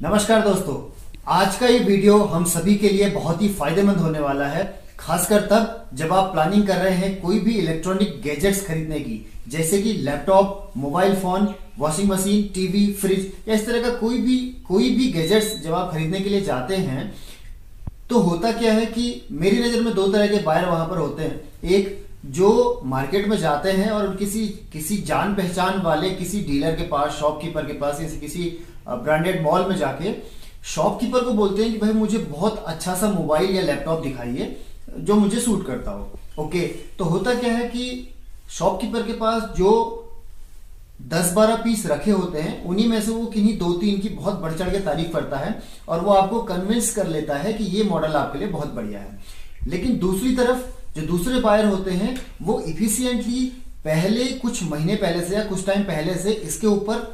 नमस्कार दोस्तों, आज का ये वीडियो हम सभी के लिए बहुत ही फायदेमंद होने वाला है, खासकर तब जब आप प्लानिंग कर रहे हैं कोई भी इलेक्ट्रॉनिक गैजेट्स खरीदने की, जैसे कि laptop, mobile phone, washing machine, TV, fridge या इस तरह का कोई भी गैजेट्स जब आप खरीदने के लिए जाते हैं तो होता क्या है कि मेरी नजर में दो तरह के बायर वहां पर होते हैं। एक जो मार्केट में जाते हैं और किसी जान पहचान वाले किसी डीलर के पास, शॉपकीपर के पास या किसी ब्रांडेड मॉल में जाके शॉपकीपर को बोलते हैं कि भाई मुझे बहुत अच्छा सा मोबाइल या लैपटॉप दिखाइए जो मुझे सूट करता हो। ओके, तो होता क्या है कि शॉपकीपर के पास जो 10-12 पीस रखे होते हैं उन्हीं में से वो किन्हीं 2-3 की बहुत बढ़ चढ़ के तारीफ करता है और वो आपको कन्विंस कर लेता है कि ये मॉडल आपके लिए बहुत बढ़िया है। लेकिन दूसरी तरफ जो दूसरे बायर होते हैं वो इफिशिएंटली पहले कुछ महीने पहले से या कुछ टाइम पहले से इसके ऊपर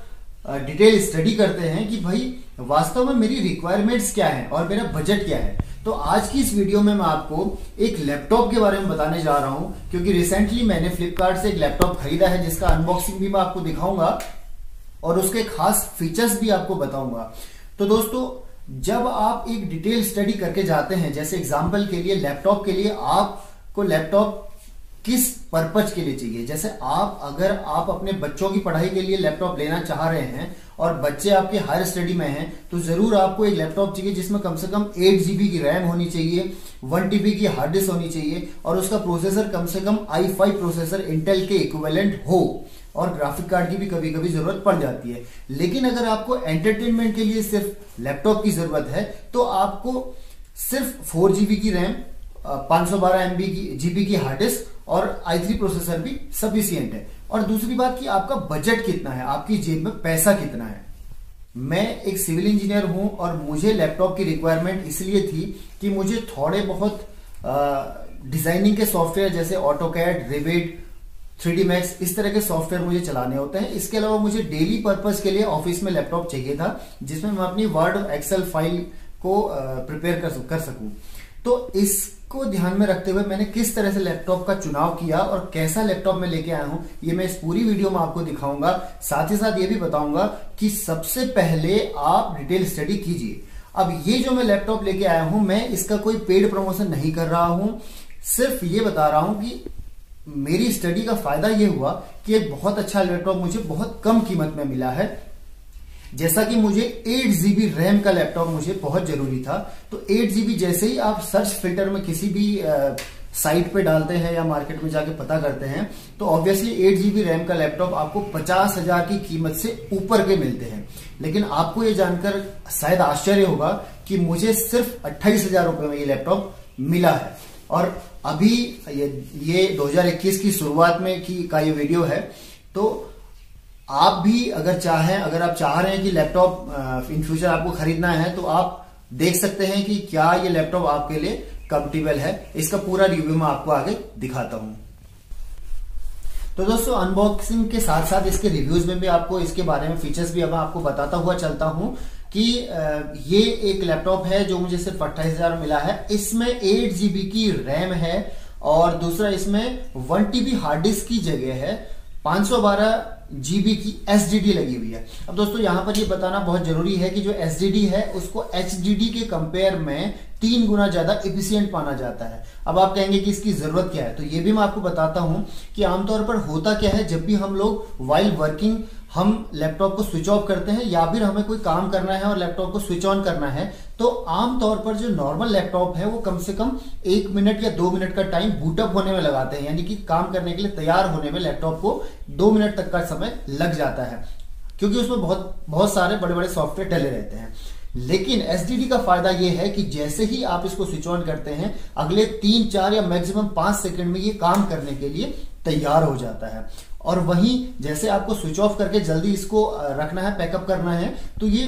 डिटेल स्टडी करते हैं कि भाई वास्तव में मेरी रिक्वायरमेंट्स क्या है और मेरा बजट क्या है। तो आज की इस वीडियो में मैं आपको एक लैपटॉप के बारे में बताने जा रहा हूं, क्योंकि रिसेंटली मैंने फ्लिपकार्ट से एक लैपटॉप खरीदा है जिसका अनबॉक्सिंग भी मैं आपको दिखाऊंगा और उसके खास फीचर्स भी आपको बताऊंगा। तो दोस्तों, जब आप एक डिटेल स्टडी करके जाते हैं, जैसे एग्जाम्पल के लिए लैपटॉप के लिए आपको लैपटॉप किस पर्पज के लिए चाहिए, जैसे अगर आप अपने बच्चों की पढ़ाई के लिए लैपटॉप लेना चाह रहे हैं और बच्चे आपके हायर स्टडी में हैं तो जरूर आपको एक लैपटॉप चाहिए जिसमें कम से कम 8 GB की रैम होनी चाहिए, 1 TB की हार्ड डिस्क होनी चाहिए और उसका प्रोसेसर कम से कम i5 प्रोसेसर इंटेल के इक्विवेलेंट हो, और ग्राफिक कार्ड की भी कभी कभी जरूरत पड़ जाती है। लेकिन अगर आपको एंटरटेनमेंट के लिए सिर्फ लैपटॉप की जरूरत है तो आपको सिर्फ 4 GB की रैम, 512 GB की हार्ड डिस्क और i3 प्रोसेसर भी सफिशिएंट है। और दूसरी बात कि आपका बजट कितना है, आपकी जेब में पैसा कितना है। मैं एक सिविल इंजीनियर हूं और मुझे लैपटॉप की रिक्वायरमेंट इसलिए थी कि मुझे थोड़े बहुत डिजाइनिंग के सॉफ्टवेयर जैसे ऑटोकैड, रिविट, 3D मैक्स इस तरह के सॉफ्टवेयर मुझे चलाने होते हैं। इसके अलावा मुझे डेली पर्पस के लिए ऑफिस में लैपटॉप चाहिए था जिसमें मैं अपनी वर्ड और एक्सेल फाइल को प्रिपेयर कर सकूं। तो इसको ध्यान में रखते हुए मैंने किस तरह से लैपटॉप का चुनाव किया और कैसा लैपटॉप मैं लेके आया हूं, ये मैं इस पूरी वीडियो में आपको दिखाऊंगा। साथ ही साथ ये भी बताऊंगा कि सबसे पहले आप डिटेल स्टडी कीजिए। अब ये जो मैं लैपटॉप लेके आया हूं, मैं इसका कोई पेड प्रमोशन नहीं कर रहा हूं, सिर्फ ये बता रहा हूं कि मेरी स्टडी का फायदा ये हुआ कि एक बहुत अच्छा लैपटॉप मुझे बहुत कम कीमत में मिला है। जैसा कि मुझे 8 GB रैम का लैपटॉप मुझे बहुत जरूरी था, तो 8 GB जैसे ही आप सर्च फिल्टर में किसी भी साइट पे डालते हैं या मार्केट में जाके पता करते हैं तो ऑब्वियसली 8 GB रैम का लैपटॉप आपको 50,000 की कीमत से ऊपर के मिलते हैं। लेकिन आपको ये जानकर शायद आश्चर्य होगा कि मुझे सिर्फ 28,000 रुपए में ये लैपटॉप मिला है। और अभी ये 2021 की शुरुआत में का ये वीडियो है, तो आप भी अगर आप चाह रहे हैं कि लैपटॉप इन फ्यूचर आपको खरीदना है तो आप देख सकते हैं कि क्या ये लैपटॉप आपके लिए कंफर्टेबल है। इसका पूरा रिव्यू मैं आपको आगे दिखाता हूं। तो दोस्तों, अनबॉक्सिंग के साथ साथ इसके रिव्यूज में भी आपको इसके बारे में फीचर्स भी अब आपको बताता हुआ चलता हूं कि ये एक लैपटॉप है जो मुझे सिर्फ 28,000 में मिला है। इसमें 8 GB की रैम है और दूसरा इसमें 1 TB हार्ड डिस्क की जगह है, 512 GB की SSD लगी हुई है। अब दोस्तों, यहां पर ये बताना बहुत जरूरी है कि जो SSD है उसको HDD के कंपेयर में 3 गुना ज्यादा एफिशिएंट माना जाता है। अब आप कहेंगे कि इसकी जरूरत क्या है, तो ये भी मैं आपको बताता हूं कि आमतौर पर होता क्या है, जब भी हम लोग वाइल वर्किंग हम लैपटॉप को स्विच ऑफ करते हैं या फिर हमें कोई काम करना है और लैपटॉप को स्विच ऑन करना है, तो आमतौर पर जो नॉर्मल लैपटॉप है वो कम से कम 1 मिनट या 2 मिनट का टाइम बूटअप होने में लगाते हैं, यानी कि काम करने के लिए तैयार होने में लैपटॉप को 2 मिनट तक का समय लग जाता है, क्योंकि उसमें बहुत सारे बड़े बड़े सॉफ्टवेयर डले रहते हैं। लेकिन SSD का फायदा यह है कि जैसे ही आप इसको स्विच ऑन करते हैं अगले 3-4 या मैक्सिमम 5 सेकंड में ये काम करने के लिए तैयार हो जाता है। और वहीं जैसे आपको स्विच ऑफ करके जल्दी इसको रखना है, पैकअप करना है, तो ये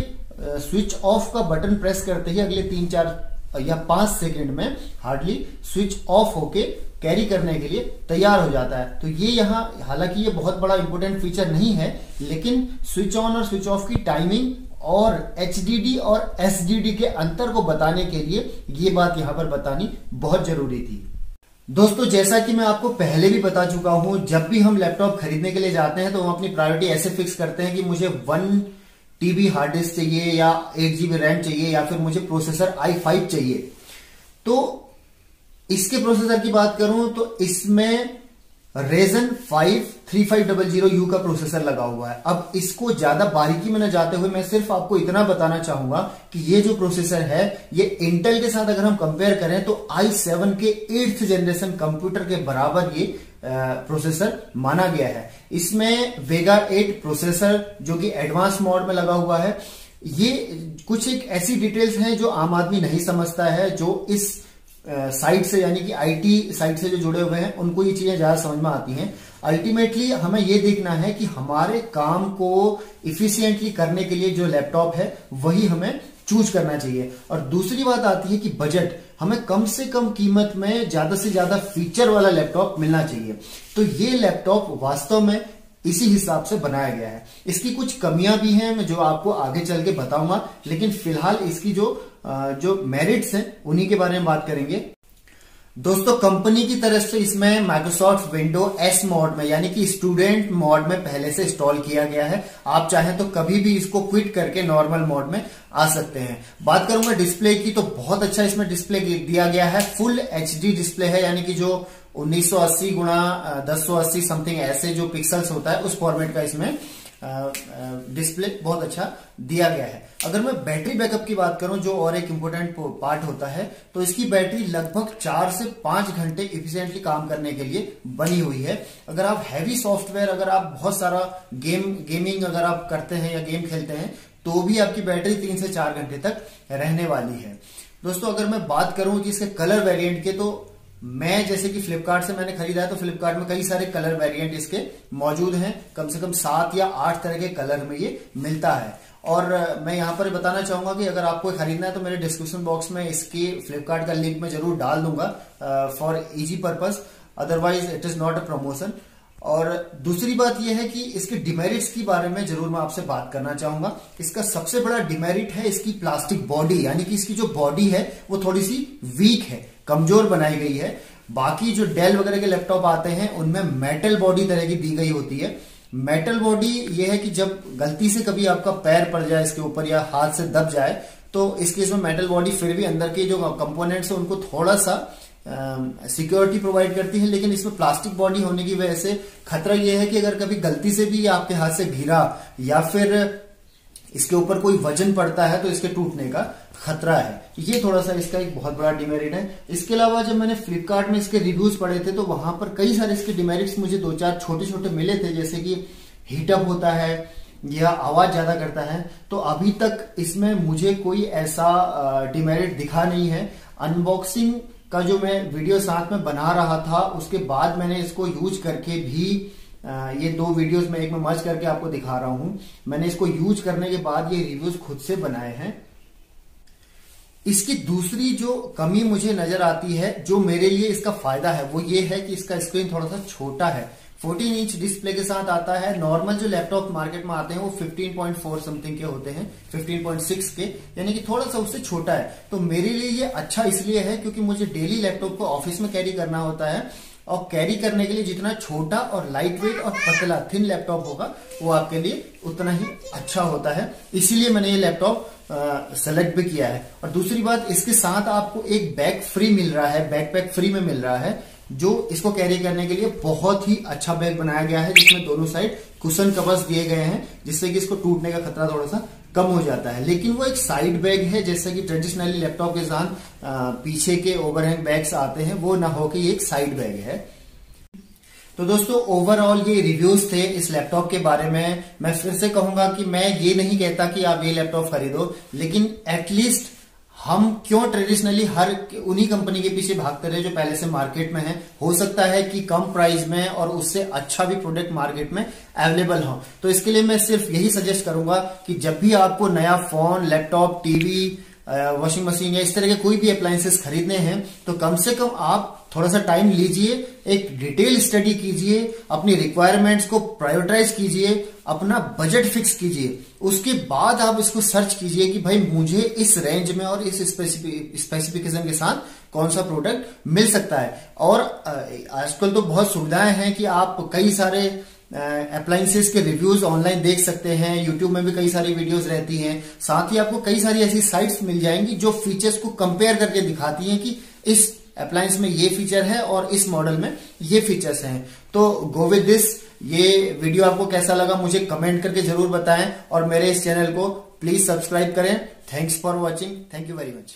स्विच ऑफ का बटन प्रेस करते ही अगले 3-4 या 5 सेकंड में हार्डली स्विच ऑफ होके कैरी करने के लिए तैयार हो जाता है। तो ये यहाँ, हालांकि ये बहुत बड़ा इंपॉर्टेंट फीचर नहीं है, लेकिन स्विच ऑन और स्विच ऑफ की टाइमिंग और HDD और SSD के अंतर को बताने के लिए ये बात यहां पर बतानी बहुत जरूरी थी। दोस्तों, जैसा कि मैं आपको पहले भी बता चुका हूं, जब भी हम लैपटॉप खरीदने के लिए जाते हैं तो हम अपनी प्रायोरिटी ऐसे फिक्स करते हैं कि मुझे 1 टीबी हार्ड डिस्क चाहिए या 8 GB रैम चाहिए या फिर मुझे प्रोसेसर i5 चाहिए। तो इसके प्रोसेसर की बात करूं तो इसमें Ryzen 5 3500U का प्रोसेसर लगा हुआ है। अब इसको ज्यादा बारीकी में न जाते हुए मैं सिर्फ आपको इतना बताना चाहूंगा कि ये जो प्रोसेसर है ये इंटेल के साथ अगर हम कंपेयर करें तो i7 के 8th जनरेशन कंप्यूटर के बराबर ये प्रोसेसर माना गया है। इसमें वेगा 8 प्रोसेसर जो कि एडवांस मोड में लगा हुआ है। ये कुछ एक ऐसी डिटेल्स हैं जो आम आदमी नहीं समझता है, जो इस साइट से यानी कि आईटी साइट से जो जुड़े हुए हैं उनको ये चीजें ज्यादा समझ में आती हैं। अल्टीमेटली हमें ये देखना है कि हमारे काम को इफिशिएंटली करने के लिए जो लैपटॉप है वही हमें चूज करना चाहिए। और दूसरी बात आती है कि बजट, हमें कम से कम कीमत में ज्यादा से ज्यादा फीचर वाला लैपटॉप मिलना चाहिए। तो ये लैपटॉप वास्तव में इसी हिसाब से बनाया गया है। इसकी कुछ कमियां भी हैं मैं जो आपको आगे चल के बताऊंगा, लेकिन फिलहाल इसकी जो मेरिट्स हैं उन्हीं के बारे में बात करेंगे। दोस्तों, कंपनी की तरफ से इसमें माइक्रोसॉफ्ट विंडो एस मोड में यानी कि स्टूडेंट मोड में पहले से इंस्टॉल किया गया है। आप चाहें तो कभी भी इसको क्विट करके नॉर्मल मोड में आ सकते हैं। बात करूंगा डिस्प्ले की तो बहुत अच्छा इसमें डिस्प्ले दिया गया है। फुल एचडी डिस्प्ले है, यानी कि जो 1980 गुणा 1080 समथिंग ऐसे जो पिक्सल्स होता है उस फॉर्मेट का इसमें डिस्प्ले बहुत अच्छा दिया गया है। अगर मैं बैटरी बैकअप की बात करूं जो और एक इंपॉर्टेंट पार्ट होता है, तो इसकी बैटरी लगभग 4 से 5 घंटे इफिशिएंटली काम करने के लिए बनी हुई है। अगर आप हैवी सॉफ्टवेयर, अगर आप बहुत सारा गेमिंग अगर आप करते हैं या गेम खेलते हैं तो भी आपकी बैटरी 3 से 4 घंटे तक रहने वाली है। दोस्तों, अगर मैं बात करूं कि इसके कलर वेरिएंट के, तो मैं जैसे कि फ्लिपकार्ट से मैंने खरीदा है तो फ्लिपकार्ट में कई सारे कलर वेरिएंट इसके मौजूद हैं। कम से कम 7 या 8 तरह के कलर में ये मिलता है। और मैं यहां पर बताना चाहूंगा कि अगर आपको खरीदना है तो मेरे डिस्क्रिप्शन बॉक्स में इसके फ्लिपकार्ट का लिंक मैं जरूर डाल दूंगा for easy purpose, otherwise it is not a promotion. और दूसरी बात यह है कि इसके डिमेरिट्स के बारे में जरूर मैं आपसे बात करना चाहूंगा। इसका सबसे बड़ा डिमेरिट है इसकी प्लास्टिक बॉडी, यानी कि इसकी जो बॉडी है वो थोड़ी सी वीक है, कमजोर बनाई गई है। बाकी जो डेल वगैरह के लैपटॉप आते हैं उनमें मेटल बॉडी तरह की दी गई होती है। मेटल बॉडी ये है कि जब गलती से कभी आपका पैर पड़ जाए इसके ऊपर या हाथ से दब जाए तो इस केस में मेटल बॉडी फिर भी अंदर के जो कंपोनेंट्स है उनको थोड़ा सा सिक्योरिटी प्रोवाइड करती है। लेकिन इसमें प्लास्टिक बॉडी होने की वजह से खतरा यह है कि अगर कभी गलती से भी आपके हाथ से गिरा या फिर इसके ऊपर कोई वजन पड़ता है तो इसके टूटने का खतरा है। ये थोड़ा सा इसका एक बहुत बड़ा डिमेरिट है। इसके अलावा जब मैंने फ्लिपकार्ट में इसके रिव्यूज पढ़े थे तो वहां पर कई सारे इसके डिमेरिट्स मुझे 2-4 छोटे छोटे मिले थे, जैसे कि हीटअप होता है या आवाज ज्यादा करता है। तो अभी तक इसमें मुझे कोई ऐसा डिमेरिट दिखा नहीं है। अनबॉक्सिंग का जो मैं वीडियो साथ में बना रहा था उसके बाद मैंने इसको यूज करके भी ये 2 वीडियोस में एक में मर्ज करके आपको दिखा रहा हूं। मैंने इसको यूज करने के बाद ये रिव्यूज खुद से बनाए हैं। इसकी दूसरी जो कमी मुझे नजर आती है, जो मेरे लिए इसका फायदा है, वो ये है कि इसका स्क्रीन थोड़ा सा छोटा है। 14 इंच डिस्प्ले के साथ आता है। नॉर्मल जो लैपटॉप मार्केट में आते हैं वो 15.4 समथिंग के होते हैं, 15.6 के, यानी कि थोड़ा सा उससे छोटा है। तो मेरे लिए ये अच्छा इसलिए है क्योंकि मुझे डेली लैपटॉप को ऑफिस में कैरी करना होता है और कैरी करने के लिए जितना छोटा और लाइट वेट और पतला थिन लैपटॉप होगा वो आपके लिए उतना ही अच्छा होता है। इसीलिए मैंने ये लैपटॉप सेलेक्ट भी किया है। और दूसरी बात, इसके साथ आपको एक बैग फ्री मिल रहा है, बैकपैक फ्री में मिल रहा है, जो इसको कैरी करने के लिए बहुत ही अच्छा बैग बनाया गया है, जिसमें दोनों साइड कुशन कवर्स दिए गए हैं जिससे कि इसको टूटने का खतरा थोड़ा सा कम हो जाता है। लेकिन वो एक साइड बैग है, जैसे कि ट्रेडिशनली लैपटॉप के साथ पीछे के ओवरहैंग बैग्स आते हैं, वो ना हो कि एक साइड बैग है। तो दोस्तों, ओवरऑल ये रिव्यूज थे इस लैपटॉप के बारे में। मैं फिर से कहूंगा कि मैं ये नहीं कहता कि आप ये लैपटॉप खरीदो, लेकिन एटलीस्ट हम क्यों ट्रेडिशनली हर उन्हीं कंपनी के पीछे भागते रहे जो पहले से मार्केट में है। हो सकता है कि कम प्राइस में और उससे अच्छा भी प्रोडक्ट मार्केट में अवेलेबल हो। तो इसके लिए मैं सिर्फ यही सजेस्ट करूंगा कि जब भी आपको नया phone, laptop, TV, washing machine या इस तरह के कोई भी अप्लायंसेस खरीदने हैं तो कम से कम आप थोड़ा सा टाइम लीजिए, एक डिटेल स्टडी कीजिए, अपनी रिक्वायरमेंट्स को प्रायोरिटाइज कीजिए, अपना बजट फिक्स कीजिए। उसके बाद आप इसको सर्च कीजिए कि भाई मुझे इस रेंज में और इस स्पेसिफिकेशन के साथ कौन सा प्रोडक्ट मिल सकता है। और आजकल तो बहुत सुविधाएं हैं कि आप कई सारे अप्लायंसेस के रिव्यूज ऑनलाइन देख सकते हैं। यूट्यूब में भी कई सारी वीडियोस रहती हैं। साथ ही आपको कई सारी ऐसी साइट्स मिल जाएंगी जो फीचर्स को कंपेयर करके दिखाती हैं कि इस अप्लायंस में ये फीचर है और इस मॉडल में ये फीचर्स हैं। तो गो विद दिस। ये वीडियो आपको कैसा लगा मुझे कमेंट करके जरूर बताएं और मेरे इस चैनल को प्लीज सब्सक्राइब करें। Thanks for watching. Thank you very much.